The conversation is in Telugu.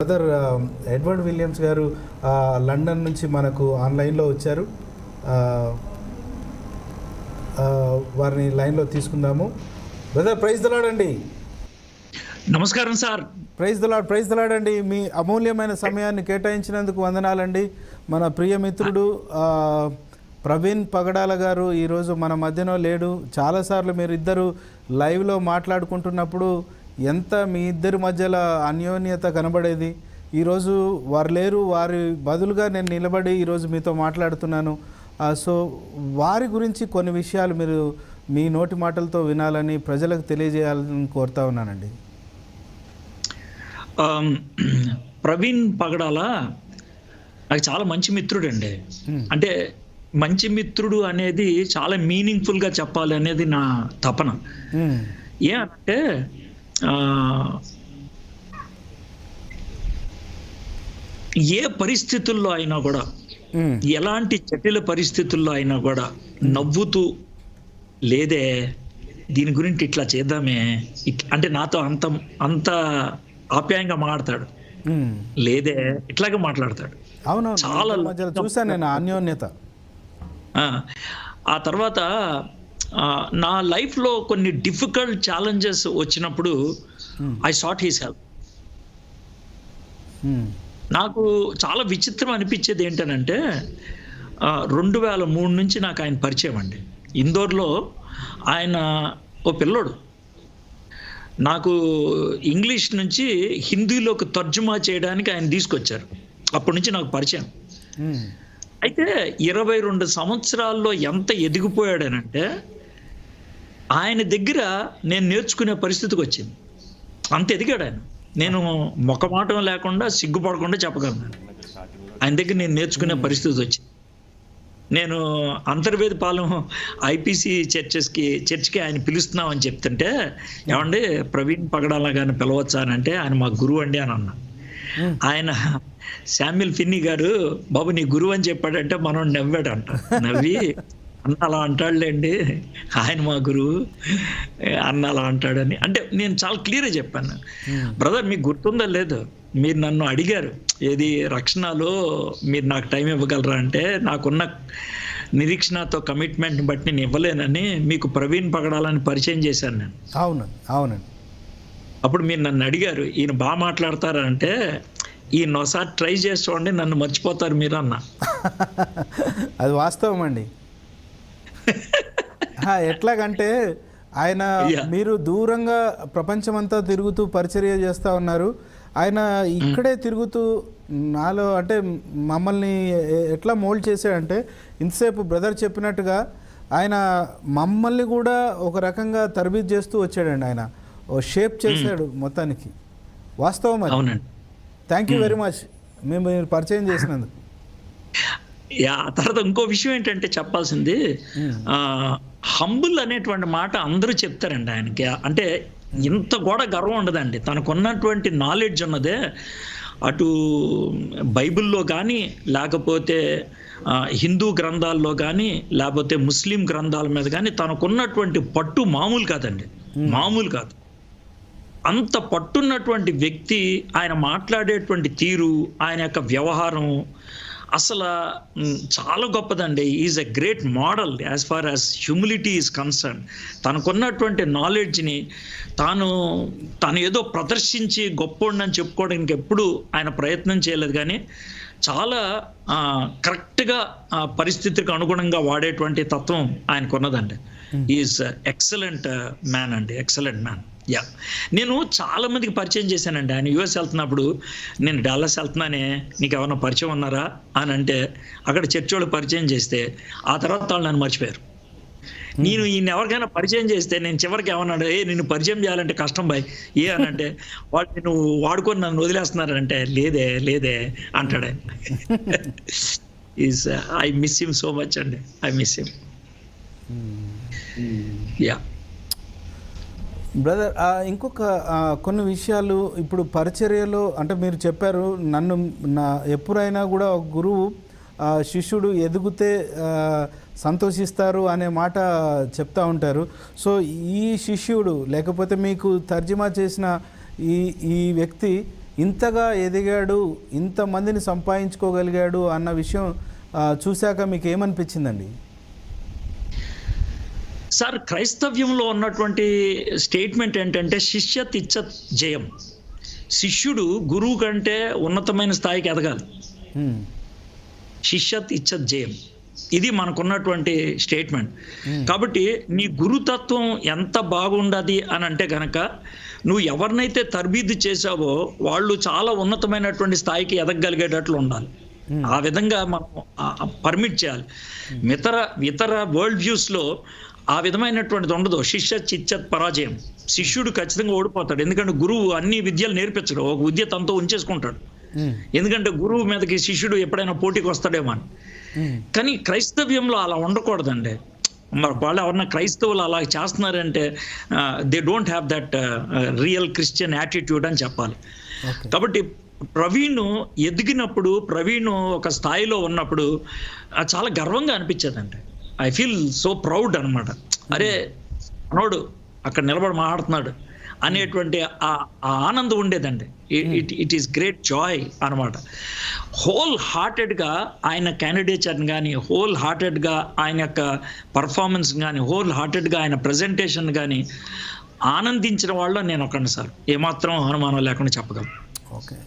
బ్రదర్ ఎడ్వర్డ్ విలియమ్స్ గారు లండన్ నుంచి మనకు ఆన్లైన్లో వచ్చారు. వారిని లైన్లో తీసుకుందాము. బ్రదర్ ప్రైజ్ ద లార్డ్ అండి. నమస్కారం సార్. ప్రైజ్ ద లార్డ్ అండి. మీ అమూల్యమైన సమయాన్ని కేటాయించినందుకు వందనాలండి. మన ప్రియమిత్రుడు ప్రవీణ్ పగడాల గారు ఈరోజు మన మధ్యలో లేడు. చాలాసార్లు మీరు ఇద్దరు లైవ్లో మాట్లాడుకుంటున్నప్పుడు ఎంత మీ ఇద్దరి మధ్యలో అన్యోన్యత కనబడేది. ఈరోజు వారు లేరు, వారి బదులుగా నేను నిలబడి ఈరోజు మీతో మాట్లాడుతున్నాను. సో వారి గురించి కొన్ని విషయాలు మీరు మీ నోటి మాటలతో వినాలని, ప్రజలకు తెలియజేయాలని కోరుతా ఉన్నానండి. ప్రవీణ్ పగడాల నాకు చాలా మంచి మిత్రుడు అండి. అంటే మంచి మిత్రుడు అనేది చాలా మీనింగ్ఫుల్గా చెప్పాలి అనేది నా తపన. ఏమంటే ఏ పరిస్థితుల్లో అయినా కూడా, ఎలాంటి జటిల పరిస్థితుల్లో అయినా కూడా నవ్వుతూ, లేదే దీని గురించి ఇట్లా చేద్దామే అంటే నాతో అంత అంత ఆప్యాయంగా మాట్లాడతాడు. లేదే ఇట్లాగే మాట్లాడతాడు. అవును, చాలా చూసాను నేను అన్యోన్యత. ఆ తర్వాత నా లైఫ్లో కొన్ని డిఫికల్ట్ ఛాలెంజెస్ వచ్చినప్పుడు ఐ సాట్ హిస్ హెల్ప్. నాకు చాలా విచిత్రం అనిపించేది ఏంటనంటే 2003 నుంచి నాకు ఆయన పరిచయం అండి. ఇందోర్లో ఆయన ఓ పిల్లోడు నాకు ఇంగ్లీష్ నుంచి హిందీలోకి తర్జుమా చేయడానికి ఆయన తీసుకొచ్చారు. అప్పటి నుంచి నాకు పరిచయం. అయితే 22 సంవత్సరాల్లో ఎంత ఎదిగిపోయాడనంటే ఆయన దగ్గర నేను నేర్చుకునే పరిస్థితికి వచ్చింది. అంత ఎదిగాడు ఆయన. నేను మొకమాటం లేకుండా, సిగ్గుపడకుండా చెప్పగలను. ఆయన దగ్గర నేను నేర్చుకునే పరిస్థితి వచ్చింది. నేను అంతర్వేది పాలెం ఐపీసీ చర్చ్కి ఆయన పిలుస్తున్నామని చెప్తుంటే, ఏమండి ప్రవీణ్ పగడాల గారిని పిలవచ్చా అని అంటే, ఆయన మా గురువు అండి అని అన్నా. ఆయన శామ్యుల్ ఫిన్నీ గారు బాబు నీ గురువు అని చెప్పాడంటే మనం నవ్వాడంట. నవ్వి అన్న అలా అంటాడులేండి, ఆయన మా గురువు, అన్న అలా అంటాడని. అంటే నేను చాలా క్లియర్గా చెప్పాను. బ్రదర్ మీకు గుర్తుందా లేదు, మీరు నన్ను అడిగారు ఏది రక్షణలో మీరు నాకు టైం ఇవ్వగలరా అంటే, నాకున్న నిరీక్షణతో కమిట్మెంట్ని బట్టి నేను ఇవ్వలేనని మీకు ప్రవీణ్ పగడాలని పరిచయం చేశాను నేను. అవునండి. అప్పుడు మీరు నన్ను అడిగారు ఈయన బాగా మాట్లాడతారంటే, ఈయన ఒకసారి ట్రై చేసి చూడండి, నన్ను మర్చిపోతారు మీరు అన్న. అది వాస్తవం అండి. ఎట్లాగంటే ఆయన మీరు దూరంగా ప్రపంచమంతా తిరుగుతూ పరిచర్య చేస్తూ ఉన్నారు. ఆయన ఇక్కడే తిరుగుతూ నాలో అంటే మమ్మల్ని ఎట్లా మోల్డ్ చేశాడంటే, ఇంతసేపు బ్రదర్ చెప్పినట్టుగా ఆయన మమ్మల్ని కూడా ఒక రకంగా తరబీదు చేస్తూ వచ్చాడండి. ఆయన ఓ షేప్ చేశాడు మొత్తానికి. వాస్తవం అది. థ్యాంక్ యూ వెరీ మచ్ మీరు పరిచయం చేసినందుకు. తర్వాత ఇంకో విషయం ఏంటంటే చెప్పాల్సింది, హంబుల్ అనేటువంటి మాట అందరూ చెప్తారండి ఆయనకి. అంటే ఇంత కూడా గర్వం ఉండదండి. తనకున్నటువంటి నాలెడ్జ్ ఉన్నదే అటు బైబిల్లో కానీ, లేకపోతే హిందూ గ్రంథాల్లో కానీ, లేకపోతే ముస్లిం గ్రంథాల మీద కానీ తనకున్నటువంటి పట్టు మామూలు కాదండి, మామూలు కాదు. అంత పట్టున్నటువంటి వ్యక్తి, ఆయన మాట్లాడేటువంటి తీరు, ఆయన యొక్క వ్యవహారం అసలు చాలా గొప్పదండి. Is a great model as far as humility is concern. తనకున్నటువంటి నాలెడ్జ్ని తాను ఏదో ప్రదర్శించి గొప్పోడిని చెప్పుకోవడానికి ఎప్పుడు ఆయన ప్రయత్నం చేయలేదు. కానీ చాలా కరెక్ట్గా పరిస్థితికి అనుగుణంగా వాడేటువంటి తత్వం ఆయనకున్నదండి. ఈజ్ ఎక్సలెంట్ మ్యాన్ అండి, ఎక్సలెంట్ మ్యాన్. నేను చాలా మందికి పరిచయం చేశానండి. ఆయన యూఎస్ వెళ్తున్నప్పుడు, నేను డాలస్ వెళ్తున్నానే నీకు ఎవరైనా పరిచయం ఉన్నారా అని అంటే, అక్కడ చర్చ్ వాళ్ళు పరిచయం చేస్తే ఆ తర్వాత వాళ్ళు నన్ను మర్చిపోయారు. నేను ఈయన ఎవరికైనా పరిచయం చేస్తే నేను చివరికి ఏమన్నాడు, నిన్ను పరిచయం చేయాలంటే కష్టం బాయ్ అని అంటే, వాళ్ళు నువ్వు వాడుకొని నన్ను వదిలేస్తున్నారంటే, లేదే అంటాడు ఆయన. I miss him so much అండి, ఐ మిస్ హిమ్. బ్రదర్ ఇంకొక కొన్ని విషయాలు ఇప్పుడు పరిచర్యలో అంటే మీరు చెప్పారు, ఎప్పుడైనా కూడా ఒక గురువు శిష్యుడు ఎదిగితే సంతోషిస్తారు అనే మాట చెప్తూ ఉంటారు. సో ఈ శిష్యుడు లేకపోతే మీకు తర్జుమా చేసిన ఈ వ్యక్తి ఇంతగా ఎదిగాడు, ఇంతమందిని సంపాదించుకోగలిగాడు అన్న విషయం చూశాక మీకు ఏమనిపించిందండి? సార్, క్రైస్తవ్యంలో ఉన్నటువంటి స్టేట్మెంట్ ఏంటంటే శిష్యత్ ఇచ్చత్ జయం. శిష్యుడు గురువు కంటే ఉన్నతమైన స్థాయికి ఎదగాలి. శిష్యత్ ఇచ్చత్ జయం, ఇది మనకున్నటువంటి స్టేట్మెంట్. కాబట్టి నీ గురుతత్వం ఎంత బాగుండది అని అంటే కనుక నువ్వు ఎవరినైతే తర్బీదు చేసావో వాళ్ళు చాలా ఉన్నతమైనటువంటి స్థాయికి ఎదగగలిగేటట్లు ఉండాలి. ఆ విధంగా మనం పర్మిట్ చేయాలి. ఇతర వరల్డ్ వ్యూస్లో ఆ విధమైనటువంటిది ఉండదు. శిష్యత్ చిచ్చత్ పరాజయం. శిష్యుడు ఖచ్చితంగా ఓడిపోతాడు, ఎందుకంటే గురువు అన్ని విద్యలు నేర్పించడు, ఒక విద్య తనతో ఉంచేసుకుంటాడు. ఎందుకంటే గురువు మీదకి శిష్యుడు ఎప్పుడైనా పోటీకి వస్తాడేమో అని. కానీ క్రైస్తవ్యంలో అలా ఉండకూడదండి. మరి వాళ్ళు ఎవరన్నా క్రైస్తవులు అలా చేస్తున్నారంటే they don't have that real Christian attitude అని చెప్పాలి. కాబట్టి ప్రవీణ్ ఎదిగినప్పుడు, ప్రవీణ్ ఒక స్థాయిలో ఉన్నప్పుడు చాలా గర్వంగా అనిపించేదండి. ఐ ఫీల్ సో ప్రౌడ్ అనమాట. అరే మనోడు అక్కడ నిలబడి మాట్లాడుతున్నాడు అనేటువంటి ఆ ఆనందం ఉండేదండి. ఇట్ ఈస్ గ్రేట్ జాయ్ అనమాట. హోల్ హార్టెడ్గా ఆయన క్యాండిడేచర్ని కానీ, హోల్ హార్టెడ్గా ఆయన యొక్క పర్ఫార్మెన్స్ కానీ, హోల్ హార్టెడ్గా ఆయన ప్రజెంటేషన్ కానీ ఆనందించిన వాళ్ళలో నేను ఒకరిని సార్, ఏమాత్రం అనుమానం లేకుండా చెప్పగలను. ఓకే.